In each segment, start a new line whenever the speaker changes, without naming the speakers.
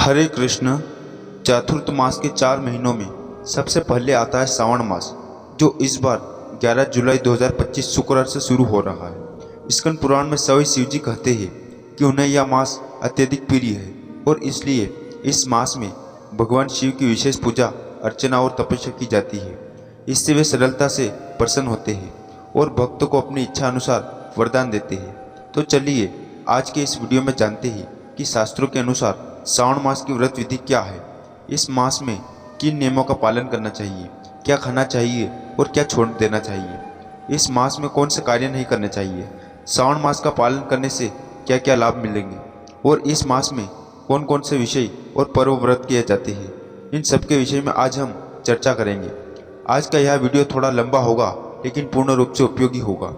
हरे कृष्ण। चतुर्थ मास के 4 महीनों में सबसे पहले आता है श्रावण मास, जो इस बार 11 जुलाई 2025 शुक्रवार से शुरू हो रहा है। स्कंद पुराण में स्वयं शिव जी कहते हैं कि उन्हें यह मास अत्यधिक प्रिय है और इसलिए इस मास में भगवान शिव की विशेष पूजा अर्चना और तपस्या की जाती है। इससे वे सरलता से प्रसन्न होते हैं और भक्तों को अपनी इच्छा अनुसार वरदान देते हैं। तो चलिए आज के इस वीडियो में जानते हैं कि शास्त्रों के अनुसार श्रावण मास की व्रत विधि क्या है, इस मास में किन नियमों का पालन करना चाहिए, क्या खाना चाहिए और क्या छोड़ देना चाहिए, इस मास में कौन से कार्य नहीं करने चाहिए, श्रावण मास का पालन करने से क्या क्या लाभ मिलेंगे और इस मास में कौन कौन से विषय और पर्व व्रत किए जाते हैं, इन सब के विषय में आज हम चर्चा करेंगे। आज का यह वीडियो थोड़ा लंबा होगा लेकिन पूर्ण रूप से उपयोगी होगा।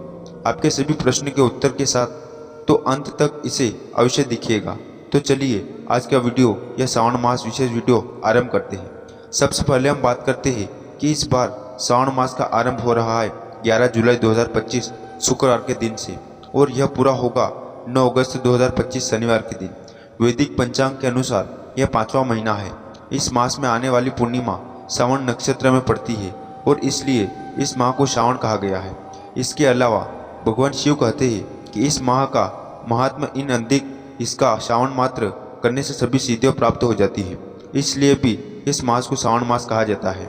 आपके सभी प्रश्न के उत्तर के साथ तो अंत तक इसे अवश्य देखिएगा। तो चलिए आज का वीडियो या श्रावण मास विशेष वीडियो आरंभ करते हैं। सबसे पहले हम बात करते हैं कि इस बार श्रावण मास का आरंभ हो रहा है 11 जुलाई 2025 शुक्रवार के दिन से और यह पूरा होगा 9 अगस्त 2025 शनिवार के दिन। वैदिक पंचांग के अनुसार यह 5वां महीना है। इस मास में आने वाली पूर्णिमा श्रावण नक्षत्र में पड़ती है और इसलिए इस माह को श्रावण कहा गया है। इसके अलावा भगवान शिव कहते हैं कि इस माह का महात्मा इन अधिक इसका श्रावण मात्र करने से सभी सिद्धियां प्राप्त हो जाती है, इसलिए भी इस मास को श्रावण मास कहा जाता है।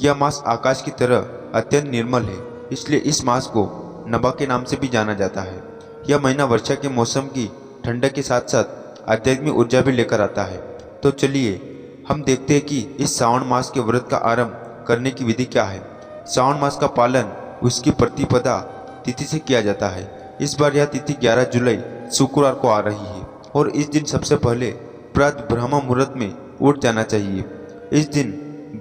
यह मास आकाश की तरह अत्यंत निर्मल है, इसलिए इस मास को नभा के नाम से भी जाना जाता है। यह महीना वर्षा के मौसम की ठंडक के साथ साथ आध्यात्मिक ऊर्जा भी लेकर आता है। तो चलिए हम देखते हैं कि इस श्रावण मास के व्रत का आरंभ करने की विधि क्या है। श्रावण मास का पालन उसकी प्रतिपदा तिथि से किया जाता है। इस बार यह तिथि 11 जुलाई शुक्रवार को आ रही है और इस दिन सबसे पहले प्रातः ब्रह्म मुहूर्त में उठ जाना चाहिए। इस दिन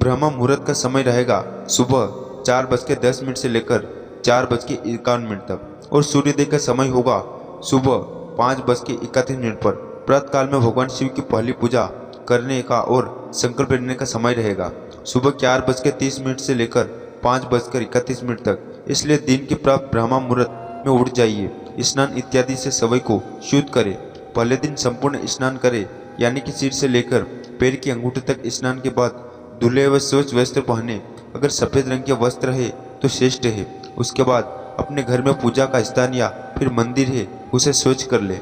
ब्रह्म मुहूर्त का समय रहेगा सुबह 4:10 से लेकर 4:51 तक और सूर्योदय का समय होगा सुबह 5:31 पर। प्रातःकाल में भगवान शिव की पहली पूजा करने का और संकल्प लेने का समय रहेगा सुबह 4:30 से लेकर 5:31 तक। इसलिए दिन के प्रातः ब्रह्म मुहूर्त में उठ जाइए। स्नान इत्यादि से शरीर को शुद्ध करें। पहले दिन संपूर्ण स्नान करें, यानी कि सिर से लेकर पैर की अंगूठे तक स्नान के बाद धुले व स्वच्छ वस्त्र पहने। अगर सफ़ेद रंग के वस्त्र है तो श्रेष्ठ है। उसके बाद अपने घर में पूजा का स्थान या फिर मंदिर है उसे स्वच्छ कर ले।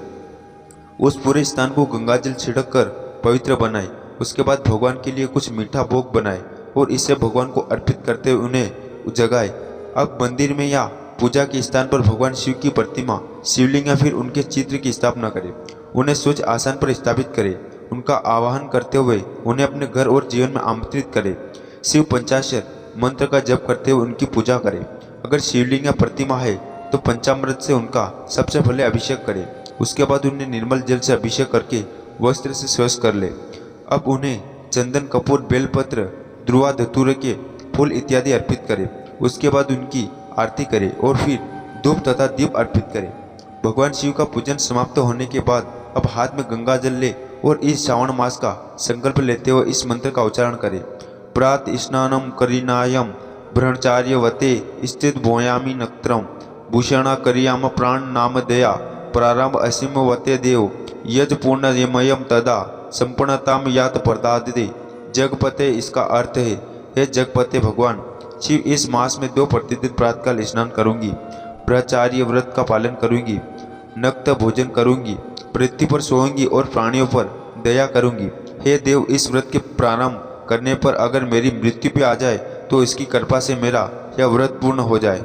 उस पूरे स्थान को गंगाजल छिड़क कर पवित्र बनाए। उसके बाद भगवान के लिए कुछ मीठा भोग बनाए और इसे भगवान को अर्पित करते हुए उन्हें जगाए। अब मंदिर में या पूजा के स्थान पर भगवान शिव की प्रतिमा, शिवलिंग या फिर उनके चित्र की स्थापना करें। उन्हें स्वच्छ आसन पर स्थापित करें। उनका आवाहन करते हुए उन्हें अपने घर और जीवन में आमंत्रित करें। शिव पंचाक्षर मंत्र का जप करते हुए उनकी पूजा करें। अगर शिवलिंग या प्रतिमा है तो पंचामृत से उनका सबसे पहले अभिषेक करें। उसके बाद उन्हें निर्मल जल से अभिषेक करके वस्त्र से स्वच्छ कर ले। अब उन्हें चंदन, कपूर, बेलपत्र, ध्रुवा, धतूरे के फूल इत्यादि अर्पित करें। उसके बाद उनकी आरती करें और फिर धूप तथा दीप अर्पित करें। भगवान शिव का पूजन समाप्त होने के बाद अब हाथ में गंगा जल ले और इस श्रावण मास का संकल्प लेते हुए इस मंत्र का उच्चारण करें। प्रातः स्नानम करिनायम ब्रह्मचार्यवते स्थित भोयामी नक्त्रम भूषण करियाम प्राण नाम दया प्रारंभ असीम वते देव यज पूर्ण यमयम तदा संपूर्णताम यात प्रदादे जगपते। इसका अर्थ है, हे जगपते भगवान शिव, इस मास में 2 प्रतिदिन प्रातःकाल स्नान करूंगी, ब्रह्मचार्य व्रत का पालन करूंगी, नक्त भोजन करूंगी, पृथ्वी पर सोऊंगी और प्राणियों पर दया करूंगी। हे देव, इस व्रत के प्रारंभ करने पर अगर मेरी मृत्यु भी आ जाए तो इसकी कृपा से मेरा यह व्रत पूर्ण हो जाए,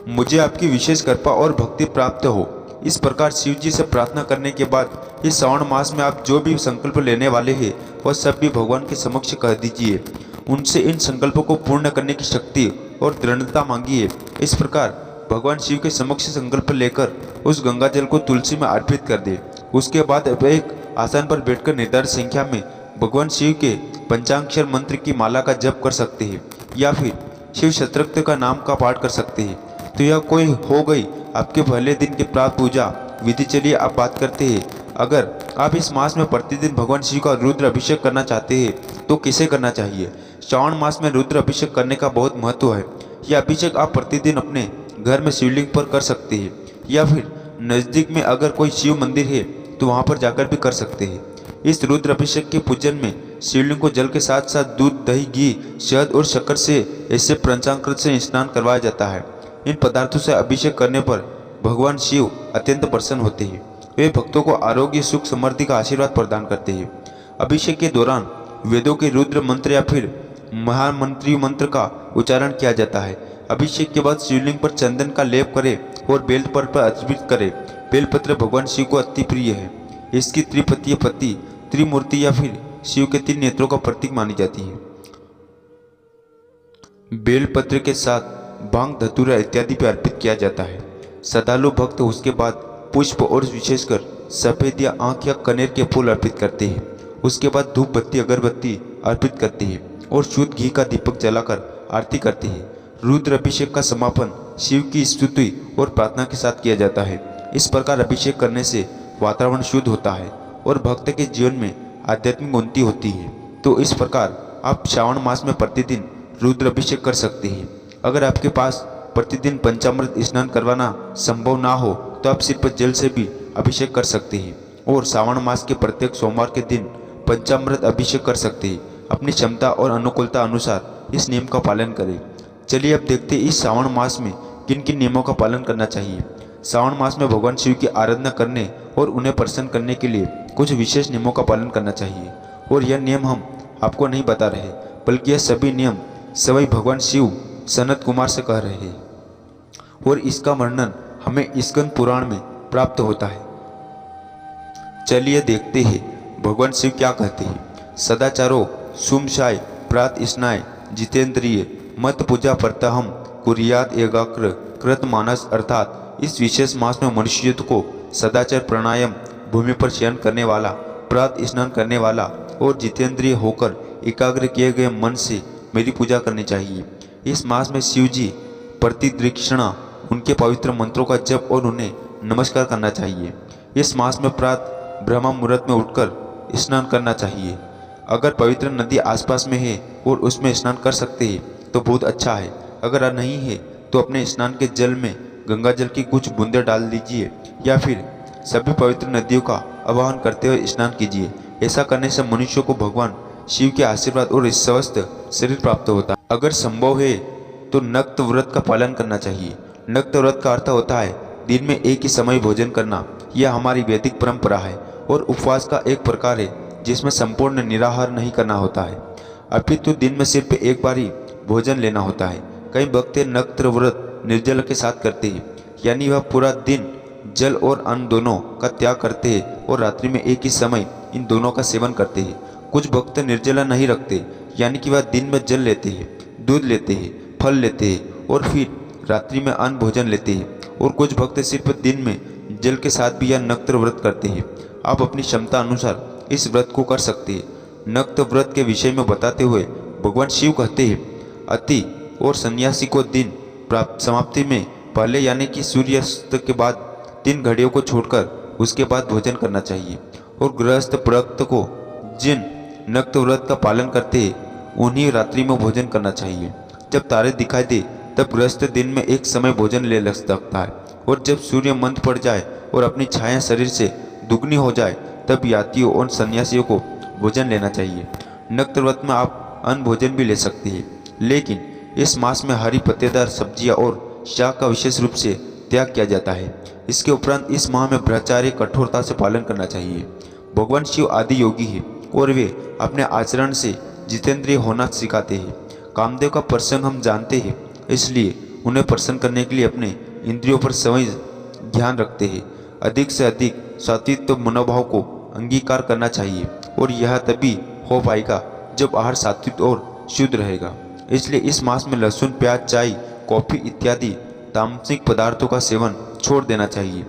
मुझे आपकी विशेष कृपा और भक्ति प्राप्त हो। इस प्रकार शिव जी से प्रार्थना करने के बाद इस श्रावण मास में आप जो भी संकल्प लेने वाले हैं वह सब भी भगवान के समक्ष कह दीजिए। उनसे इन संकल्पों को पूर्ण करने की शक्ति और दृढ़ता मांगिए। इस प्रकार भगवान शिव के समक्ष संकल्प लेकर उस गंगा जल को तुलसी में अर्पित कर दे। उसके बाद अब एक आसन पर बैठकर निर्धारित संख्या में भगवान शिव के पंचाक्षर मंत्र की माला का जप कर सकते हैं या फिर शिव शतरक्त का नाम का पाठ कर सकते हैं। तो यह कोई हो गई आपके पहले दिन की प्रातः पूजा विधि। चलिए आप बात करते हैं, अगर आप इस मास में प्रतिदिन भगवान शिव का रुद्र अभिषेक करना चाहते हैं तो किसे करना चाहिए। श्रावण मास में रुद्र अभिषेक करने का बहुत महत्व है। यह अभिषेक आप प्रतिदिन अपने घर में शिवलिंग पर कर सकते हैं या फिर नज़दीक में अगर कोई शिव मंदिर है तो वहाँ पर जाकर भी कर सकते हैं। इस रुद्र अभिषेक के पूजन में शिवलिंग को जल के साथ साथ दूध, दही, घी, शहद और शक्कर से ऐसे पंचामृत से स्नान करवाया जाता है। इन पदार्थों से अभिषेक करने पर भगवान शिव अत्यंत प्रसन्न होते हैं। वे भक्तों को आरोग्य, सुख, समृद्धि का आशीर्वाद प्रदान करते हैं। अभिषेक के दौरान वेदों के रुद्र मंत्र या फिर महामंत्री मंत्र का उच्चारण किया जाता है। अभिषेक के बाद शिवलिंग पर चंदन का लेप करें और बेलपत्र पर अर्पित करें। बेलपत्र भगवान शिव को अति प्रिय है। इसकी त्रिपत्तीय पत्ती त्रिमूर्ति या फिर शिव के 3 नेत्रों का प्रतीक मानी जाती है। बेलपत्र के साथ भांग, धतूरा इत्यादि पर अर्पित किया जाता है। श्रद्धालु भक्त उसके बाद पुष्प और विशेषकर सफेद या आंख या कनेर के फूल अर्पित करते हैं। उसके बाद धूप बत्ती, अगरबत्ती अर्पित करते हैं और शुद्ध घी का दीपक जलाकर आरती करते हैं। रुद्र अभिषेक का समापन शिव की स्तुति और प्रार्थना के साथ किया जाता है। इस प्रकार अभिषेक करने से वातावरण शुद्ध होता है और भक्त के जीवन में आध्यात्मिक उन्नति होती है। तो इस प्रकार आप श्रावण मास में प्रतिदिन रुद्र अभिषेक कर सकते हैं। अगर आपके पास प्रतिदिन पंचामृत स्नान करवाना संभव ना हो तो आप सिर्फ जल से भी अभिषेक कर सकते हैं और श्रावण मास के प्रत्येक सोमवार के दिन पंचामृत अभिषेक कर सकते हैं। अपनी क्षमता और अनुकूलता अनुसार इस नियम का पालन करें। चलिए अब देखते हैं इस श्रावण मास में किन किन नियमों का पालन करना चाहिए। श्रावण मास में भगवान शिव की आराधना करने और उन्हें प्रसन्न करने के लिए कुछ विशेष नियमों का पालन करना चाहिए। और यह नियम हम आपको नहीं बता रहे, बल्कि यह सभी नियम स्वयं भगवान शिव सनत कुमार से कह रहे हैं और इसका वर्णन हमें स्कंद पुराण में प्राप्त होता है। चलिए देखते हैं भगवान शिव क्या कहते हैं। सदाचारो सुमशाय प्रात स्नाय जितेंद्रिय मत पूजा परतहम कुरियात एकाग्र कृत मानस। अर्थात इस विशेष मास में मनुष्य को सदाचार, प्राणायाम, भूमि पर शयन करने वाला, प्रात स्नान करने वाला और जितेंद्रिय होकर एकाग्र किए गए मन से मेरी पूजा करनी चाहिए। इस मास में शिव जी प्रतिदृक्षणा, उनके पवित्र मंत्रों का जप और उन्हें नमस्कार करना चाहिए। इस मास में प्रातः ब्रह्म मुहूर्त में उठकर स्नान करना चाहिए। अगर पवित्र नदी आसपास में है और उसमें स्नान कर सकते हैं तो बहुत अच्छा है। अगर नहीं है तो अपने स्नान के जल में गंगा जल की कुछ बूंदें डाल दीजिए या फिर सभी पवित्र नदियों का आवाहन करते हुए स्नान कीजिए। ऐसा करने से मनुष्य को भगवान शिव के आशीर्वाद और स्वस्थ शरीर प्राप्त होता है। अगर संभव है तो नक्त व्रत का पालन करना चाहिए। नक्त व्रत का अर्थ होता है दिन में एक ही समय भोजन करना। यह हमारी वैदिक परंपरा है और उपवास का एक प्रकार है जिसमें संपूर्ण निराहार नहीं करना होता है, अपितु दिन में सिर्फ एक बार ही भोजन लेना होता है। कई भक्त नक्त व्रत निर्जल के साथ करते हैं, यानी वह पूरा दिन जल और अन्न दोनों का त्याग करते हैं और रात्रि में एक ही समय इन दोनों का सेवन करते हैं। कुछ भक्त निर्जला नहीं रखते, यानी कि वह दिन में जल लेते हैं, दूध लेते हैं, फल लेते हैं और फिर रात्रि में अन्न भोजन लेते हैं। और कुछ भक्त सिर्फ दिन में जल के साथ भी यह नक्त व्रत करते हैं। आप अपनी क्षमता अनुसार इस व्रत को कर सकते हैं। नक्त व्रत के विषय में बताते हुए भगवान शिव कहते हैं, अति और सन्यासी को दिन प्राप्त समाप्ति में पहले यानी कि सूर्यास्त के बाद 3 घड़ियों को छोड़कर उसके बाद भोजन करना चाहिए। और गृहस्थ भक्त को जिन नक्त व्रत का पालन करते हैं उन्हीं रात्रि में भोजन करना चाहिए। जब तारे दिखाई दे तब गृहस्थ दिन में एक समय भोजन ले सकता है और जब सूर्य मंद पड़ जाए और अपनी छाया शरीर से दुगनी हो जाए तब यात्रियों और सन्यासियों को भोजन लेना चाहिए। नक्त व्रत में आप अन्न भोजन भी ले सकते हैं, लेकिन इस मास में हरी पत्तेदार सब्जियां और शाक का विशेष रूप से त्याग किया जाता है। इसके उपरांत इस माह में ब्रह्मचार्य कठोरता से पालन करना चाहिए। भगवान शिव आदि योगी है और वे अपने आचरण से जितेंद्रिय होना सिखाते हैं। कामदेव का प्रसंग हम जानते हैं, इसलिए उन्हें प्रसन्न करने के लिए अपने इंद्रियों पर समय ध्यान रखते हैं। अधिक से अधिक सात्विक मनोभाव को अंगीकार करना चाहिए और यह तभी हो पाएगा जब आहार सात्विक और शुद्ध रहेगा। इसलिए इस मास में लहसुन, प्याज, चाय, कॉफी इत्यादि तामसिक पदार्थों का सेवन छोड़ देना चाहिए।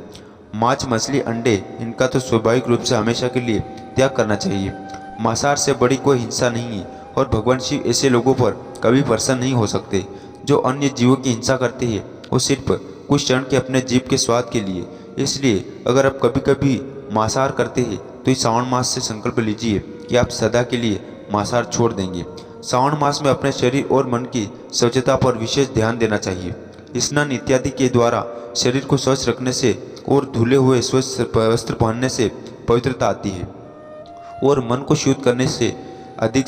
मांस, मछली, अंडे इनका तो स्वाभाविक रूप से हमेशा के लिए त्याग करना चाहिए। मांसाहार से बड़ी कोई हिंसा नहीं है और भगवान शिव ऐसे लोगों पर कभी प्रसन्न नहीं हो सकते जो अन्य जीवों की हिंसा करते हैं, वो सिर्फ कुछ क्षण के अपने जीव के स्वाद के लिए। इसलिए अगर आप कभी कभी मांसाहार करते हैं तो इस श्रावण मास से संकल्प लीजिए कि आप सदा के लिए मांसाहार छोड़ देंगे। श्रावण मास में अपने शरीर और मन की स्वच्छता पर विशेष ध्यान देना चाहिए। स्नान इत्यादि के द्वारा शरीर को स्वच्छ रखने से और धुले हुए स्वच्छ वस्त्र पहनने से पवित्रता आती है और मन को शुद्ध करने से अधिक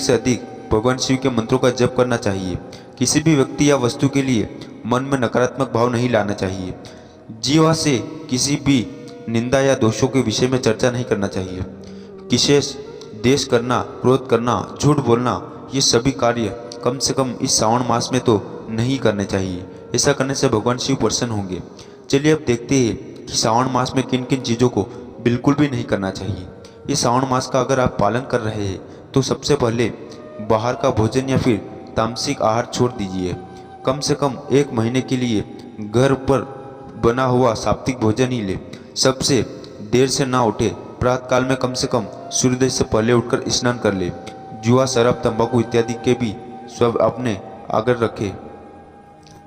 भगवान शिव के मंत्रों का जप करना चाहिए। किसी भी व्यक्ति या वस्तु के लिए मन में नकारात्मक भाव नहीं लाना चाहिए। जीवा से किसी भी निंदा या दोषों के विषय में चर्चा नहीं करना चाहिए। विशेष देश करना, क्रोध करना, झूठ बोलना, ये सभी कार्य कम से कम इस श्रावण मास में तो नहीं करने चाहिए। ऐसा करने से भगवान शिव प्रसन्न होंगे। चलिए अब देखते हैं कि श्रावण मास में किन किन चीज़ों को बिल्कुल भी नहीं करना चाहिए। इस श्रावण मास का अगर आप पालन कर रहे हैं तो सबसे पहले बाहर का भोजन या फिर तामसिक आहार छोड़ दीजिए। कम से कम 1 महीने के लिए घर पर बना हुआ सात्विक भोजन ही ले। सबसे देर से ना उठे, प्रातःकाल में कम से कम सूर्योदय से पहले उठकर स्नान कर ले। जुआ, शराब, तंबाकू इत्यादि के भी सब अपने आगे रखे।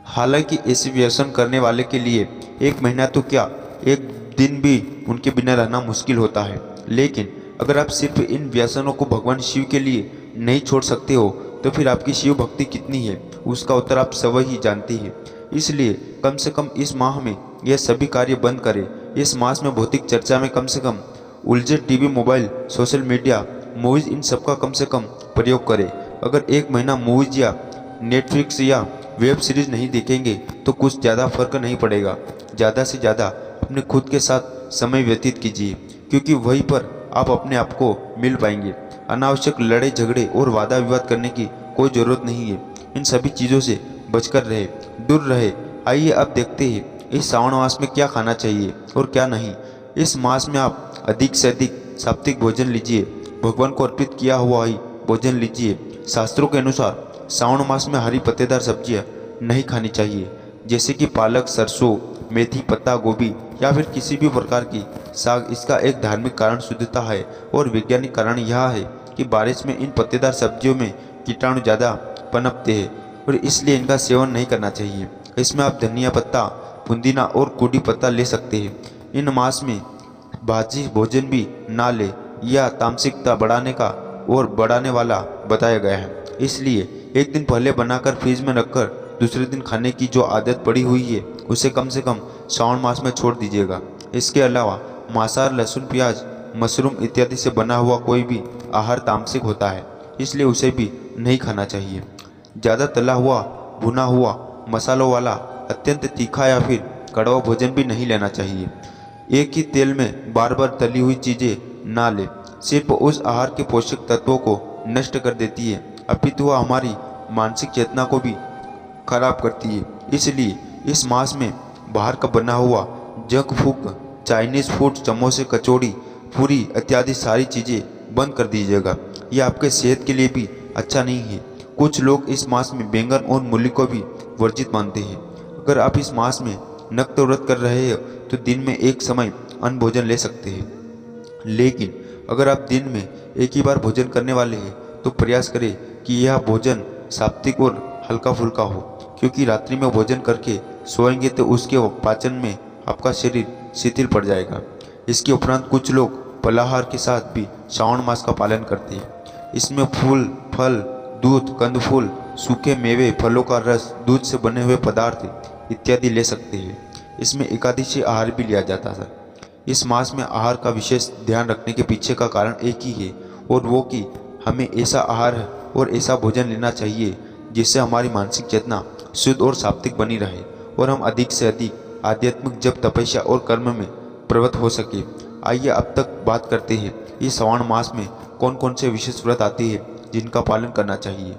हालांकि ऐसे व्यसन करने वाले के लिए 1 महीना तो क्या, 1 दिन भी उनके बिना रहना मुश्किल होता है। लेकिन अगर आप सिर्फ इन व्यसनों को भगवान शिव के लिए नहीं छोड़ सकते हो तो फिर आपकी शिव भक्ति कितनी है उसका उत्तर आप सब ही जानते हैं। इसलिए कम से कम इस माह में यह सभी कार्य बंद करें। इस मास में भौतिक चर्चा में कम से कम उलझे TV, mobile, social media, movies, इन सब का कम से कम प्रयोग करें। अगर 1 महीना मूवीज या नेटफ्लिक्स या वेब सीरीज नहीं देखेंगे तो कुछ ज़्यादा फर्क नहीं पड़ेगा। ज़्यादा से ज़्यादा अपने खुद के साथ समय व्यतीत कीजिए, क्योंकि वहीं पर आप अपने आप को मिल पाएंगे। अनावश्यक लड़ाई झगड़े और वादा विवाद करने की कोई ज़रूरत नहीं है। इन सभी चीज़ों से बचकर रहे, दूर रहे। आइए अब देखते हैं इस श्रावण मास में क्या खाना चाहिए और क्या नहीं। इस मास में आप अधिक से अधिक सात्विक भोजन लीजिए। भगवान को अर्पित किया हुआ ही भोजन लीजिए। शास्त्रों के अनुसार श्रावण मास में हरी पत्तेदार सब्जियां नहीं खानी चाहिए, जैसे कि पालक, सरसों, मेथी, पत्ता गोभी या फिर किसी भी प्रकार की साग। इसका एक धार्मिक कारण शुद्धता है और वैज्ञानिक कारण यह है कि बारिश में इन पत्तेदार सब्जियों में कीटाणु ज़्यादा पनपते हैं और इसलिए इनका सेवन नहीं करना चाहिए। इसमें आप धनिया पत्ता, पुदीना और कड़ी पत्ता ले सकते हैं। इन मास में भाजी भोजन भी ना ले, यह तामसिकता बढ़ाने का और बढ़ाने वाला बताया गया है। इसलिए 1 दिन पहले बनाकर फ्रिज में रखकर दूसरे दिन खाने की जो आदत पड़ी हुई है उसे कम से कम श्रावण मास में छोड़ दीजिएगा। इसके अलावा मांसाहार, लहसुन, प्याज, मशरूम इत्यादि से बना हुआ कोई भी आहार तामसिक होता है, इसलिए उसे भी नहीं खाना चाहिए। ज़्यादा तला हुआ, भुना हुआ, मसालों वाला, अत्यंत तीखा या फिर कड़वा भोजन भी नहीं लेना चाहिए। एक ही तेल में बार बार तली हुई चीज़ें ना ले, सिर्फ उस आहार के पोषक तत्वों को नष्ट कर देती है, अपितु वह हमारी मानसिक चेतना को भी खराब करती है। इसलिए इस मास में बाहर का बना हुआ जंक फूड, चाइनीज़ फूड, समोसे, कचौड़ी, पूरी इत्यादि सारी चीज़ें बंद कर दीजिएगा। यह आपके सेहत के लिए भी अच्छा नहीं है। कुछ लोग इस मास में बैंगन और मूली को भी वर्जित मानते हैं। अगर आप इस मास में नक्त व्रत कर रहे हो तो दिन में 1 समय अन्न भोजन ले सकते हैं। लेकिन अगर आप दिन में 1 ही बार भोजन करने वाले हैं तो प्रयास करें कि यह भोजन सात्विक और हल्का फुल्का हो, क्योंकि रात्रि में भोजन करके सोएंगे तो उसके पाचन में आपका शरीर शिथिल पड़ जाएगा। इसके उपरांत कुछ लोग फलाहार के साथ भी श्रावण मास का पालन करते हैं। इसमें फूल, फल, दूध, कंदफूल, सूखे मेवे, फलों का रस, दूध से बने हुए पदार्थ इत्यादि ले सकते हैं। इसमें एकादशी आहार भी लिया जाता था। इस मास में आहार का विशेष ध्यान रखने के पीछे का कारण एक ही है, और वो कि हमें ऐसा आहार और ऐसा भोजन लेना चाहिए जिससे हमारी मानसिक चेतना शुद्ध और सात्विक बनी रहे और हम अधिक से अधिक आध्यात्मिक जप, तपस्या और कर्म में प्रवृत्त हो सके। आइए अब तक बात करते हैं इस श्रावण मास में कौन कौन से विशेष व्रत आते हैं जिनका पालन करना चाहिए।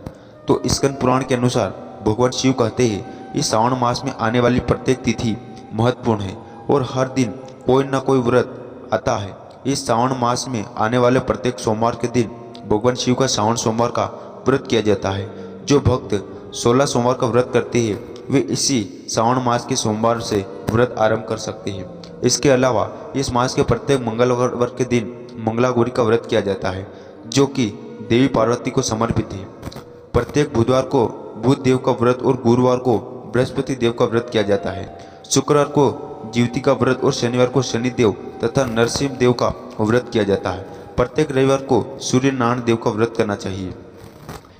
तो स्कंद पुराण के अनुसार भगवान शिव कहते हैं इस श्रावण मास में आने वाली प्रत्येक तिथि महत्वपूर्ण है और हर दिन कोई ना कोई व्रत आता है। इस श्रावण मास में आने वाले प्रत्येक सोमवार के दिन भगवान शिव का श्रावण सोमवार का व्रत किया जाता है। जो भक्त 16 सोमवार का व्रत करते हैं वे इसी श्रावण मास के सोमवार से व्रत आरंभ कर सकते हैं। इसके अलावा इस मास के प्रत्येक मंगलवार के दिन मंगलागौरी का व्रत किया जाता है, जो कि देवी पार्वती को समर्पित है। प्रत्येक बुधवार को बुध देव का व्रत और गुरुवार को बृहस्पति देव का व्रत किया जाता है। शुक्रवार को ज्योति का व्रत और शनिवार को शनिदेव तथा नरसिंह देव का व्रत किया जाता है। प्रत्येक रविवार को सूर्य नारायण देव का व्रत करना चाहिए।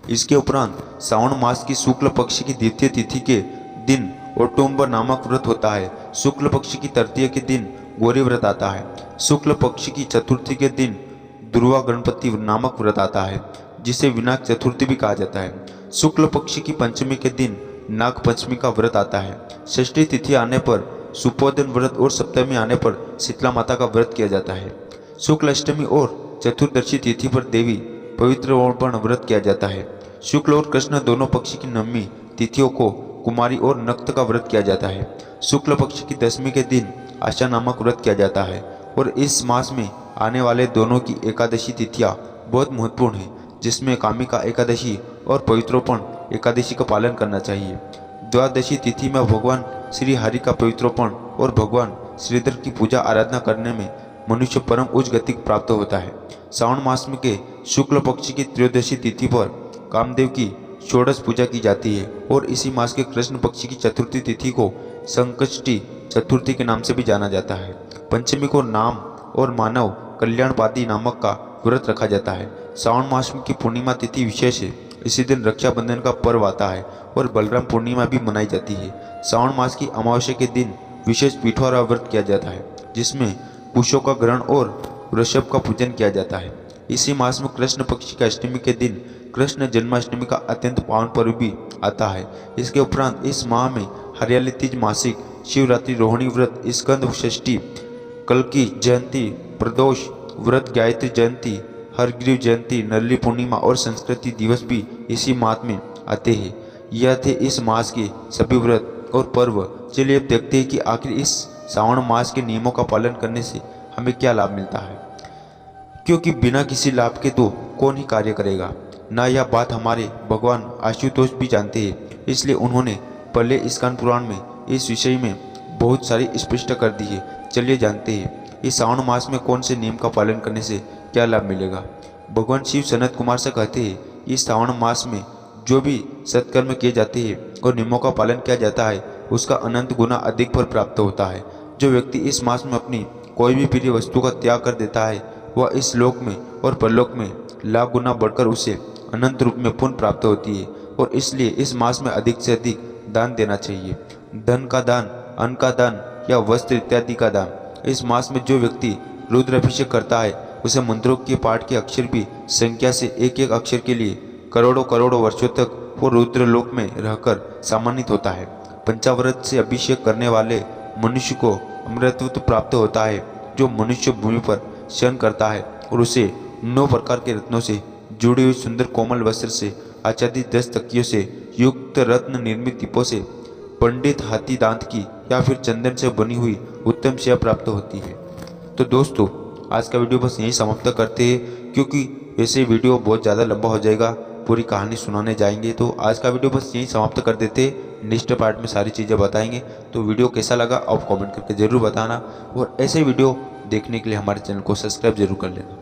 इसके उपरांत श्रावण मास की शुक्ल पक्ष की द्वितीय तिथि के दिन ओटोम्बर नामक व्रत होता है। शुक्ल पक्ष की तृतीय के दिन गौरी व्रत आता है। शुक्ल पक्ष की चतुर्थी के दिन दुर्वा गणपति नामक व्रत आता है, जिसे विनायक चतुर्थी भी कहा जाता है। शुक्ल पक्ष की पंचमी के दिन नाग पंचमी का व्रत आता है। षष्ठी तिथि आने पर सुपोधन व्रत और सप्तमी आने पर शीतला माता का व्रत किया जाता है। शुक्ल अष्टमी और चतुर्दशी तिथि पर देवी पवित्र व्रत किया जाता है। शुक्ल और कृष्ण दोनों पक्ष की नवमी तिथियों को कुमारी और नक्त का व्रत किया जाता है। शुक्ल पक्ष की दशमी के दिन आशा नामक व्रत किया जाता है और इस मास में आने वाले दोनों की एकादशी तिथियां बहुत महत्वपूर्ण है, जिसमें कामिका एकादशी और पवित्रोपण एकादशी का पालन करना चाहिए। द्वादशी तिथि में भगवान श्री हरि का पवित्रोपण और भगवान श्रीधर की पूजा आराधना करने में मनुष्य परम उच्च गति प्राप्त होता है। श्रावण मास में के शुक्ल पक्ष की त्रयोदशी तिथि पर कामदेव की षोडश पूजा की जाती है और इसी मास के कृष्ण पक्ष की चतुर्थी तिथि को संकष्टी चतुर्थी के नाम से भी जाना जाता है। पंचमी को नाम और मानव कल्याणपादी नामक का व्रत रखा जाता है। श्रावण मास की पूर्णिमा तिथि विशेष है। इसी दिन रक्षाबंधन का पर्व आता है और बलराम पूर्णिमा भी मनाई जाती है। श्रावण मास की अमावस्या के दिन विशेष पिठौरा व्रत किया जाता है, जिसमें कुशों का ग्रहण और वृषभ का पूजन किया जाता है। इसी मास में कृष्ण पक्ष की अष्टमी के दिन कृष्ण जन्माष्टमी का अत्यंत पावन पर्व भी आता है। इसके उपरांत इस माह में हरियाली तीज, मासिक, शिवरात्रि, रोहिणी व्रत, स्कंद षष्ठी, कल्की जयंती, प्रदोष व्रत, गायत्री जयंती, हरग्रीव जयंती, नरली पूर्णिमा और संस्कृति दिवस भी इसी माह में आते हैं। यह थे इस मास के सभी व्रत और पर्व। चलिए अब देखते हैं कि आखिर इस श्रावण मास के नियमों का पालन करने से हमें क्या लाभ मिलता है, क्योंकि बिना किसी लाभ के तो कौन ही कार्य करेगा। न यह बात हमारे भगवान आशुतोष भी जानते हैं, इसलिए उन्होंने पहले स्कंद पुराण में इस विषय में बहुत सारी स्पष्ट कर दी है। चलिए जानते हैं इस श्रावण मास में कौन से नियम का पालन करने से क्या लाभ मिलेगा। भगवान शिव सनत कुमार से कहते हैं, इस श्रावण मास में जो भी सत्कर्म किए जाते हैं और नियमों का पालन किया जाता है, उसका अनंत गुना अधिक फल प्राप्त होता है। जो व्यक्ति इस मास में अपनी कोई भी प्रिय वस्तु का त्याग कर देता है, वह इस लोक में और परलोक में लाख गुना बढ़कर उसे अनंत रूप में पुण्य प्राप्त होती है। और इसलिए इस मास में अधिक से अधिक दान देना चाहिए। धन का दान, अन्न का दान या वस्त्र इत्यादि का दान। इस मास में जो व्यक्ति रुद्राभिषेक करता है, उसे मंत्रों के पाठ के अक्षर भी संख्या से एक एक अक्षर के लिए करोड़ों करोड़ों वर्षों तक वो रुद्रलोक में रहकर सम्मानित होता है। पंचाव्रत से अभिषेक करने वाले मनुष्य को अमृतत्व प्राप्त होता है। जो मनुष्य भूमि पर शयन करता है और उसे 9 प्रकार के रत्नों से जुड़ी हुई सुंदर कोमल वस्त्र से आच्छादित 10 तकियों से युक्त रत्न निर्मित दीपों से पंडित हाथी दांत की या फिर चंदन से बनी हुई उत्तम सेवा प्राप्त होती है। तो दोस्तों, आज का वीडियो बस यहीं समाप्त करते हैं, क्योंकि वैसे वीडियो बहुत ज़्यादा लंबा हो जाएगा, पूरी कहानी सुनाने जाएंगे। तो आज का वीडियो बस यहीं समाप्त कर देते, नेक्स्ट पार्ट में सारी चीज़ें बताएंगे। तो वीडियो कैसा लगा आप कमेंट करके ज़रूर बताना, और ऐसे वीडियो देखने के लिए हमारे चैनल को सब्सक्राइब जरूर कर लेना।